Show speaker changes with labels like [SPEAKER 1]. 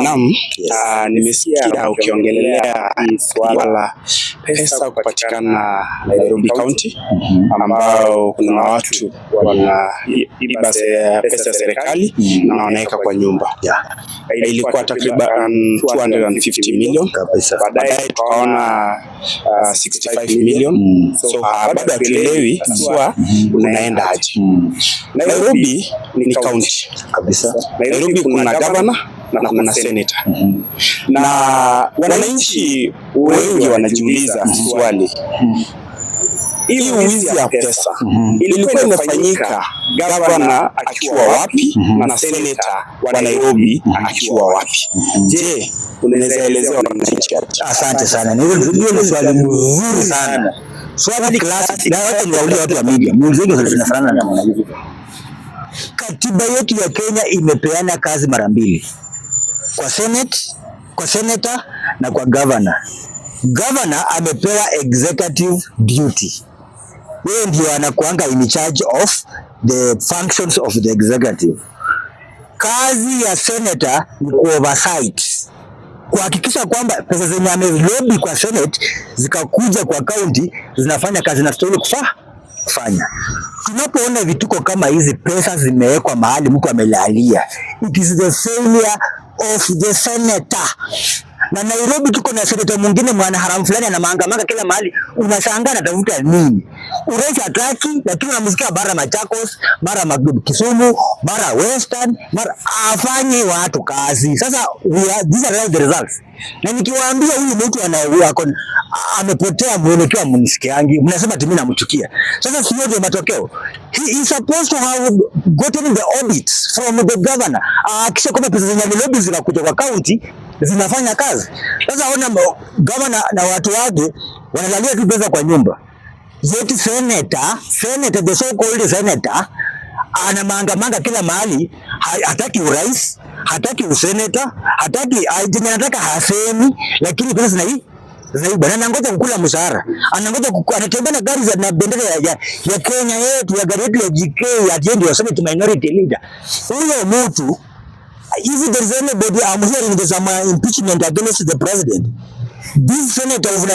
[SPEAKER 1] Naam, nimesikia ukiongelea swala la pesa kupatikana Nairobi County, ambao kuna watu wanaiba pesa ya serikali na wanaweka kwa nyumba. Ilikuwa takriban 250 million, baadaye tukaona 65 million. So bado hatuelewi swa unaenda aje. Nairobi ni county kabisa. Nairobi kuna governor na kuna senator. Na wananchi wengi wanajiuliza swali, hii wizi ya pesa ilikuwa inafanyika governor akiwa wapi na senator wa Nairobi akiwa wapi? Je, unaweza elezea wananchi?
[SPEAKER 2] Asante sana. Ni swali mzuri sana. Swali classic. Na watu niwaulize watu wa media. Muulize zinafanana na mwananchi. Katiba yetu ya Kenya imepeana kazi mara mbili. Kwa Senate, kwa senator na kwa governor. Governor amepewa executive duty. Yeye ndio anakuanga in charge of the functions of the executive. Kazi ya senator ni oversight, kuhakikisha kwamba pesa zenye amelobby kwa Senate zikakuja kwa county zinafanya kazi inastahili kufanya. Tunapoona vituko kama hizi, pesa zimewekwa mahali mtu amelalia, it is the failure of the senator. Na Nairobi tuko na senator mwingine mwana haramu fulani anamaanga kila mahali, unashangaa anatafuta nini? Urais hataki, lakini unamsikia bara Machakos, bara Kisumu, bara Western, bara afanye watu kazi. Sasa these are the results. Na nikiwaambia huyu mtu amepotea mwelekeo, mnisikiangi, mnasema mimi namchukia. Sasa sio ndio matokeo. He is supposed to have gotten the audits from the governor. Kisha kwamba pesa zenye lobby zinakuja kwa county zinafanya kazi. Sasa ona governor na watu wake wanalalia tu pesa kwa nyumba. Yeti senator, the so called senator, anamanga kila mahali, hataki urais, hataki usenator, hataki anataka hasemi, lakini pesa zinaiba. Na anangoja kukula mshahara, anatembea na gari za bendera ya Kenya yetu, ya gari yetu ya GK, atiende waseme tu minority leader. Huyo mtu, if there is anybody, I'm hearing there's some impeachment against the president. This senator of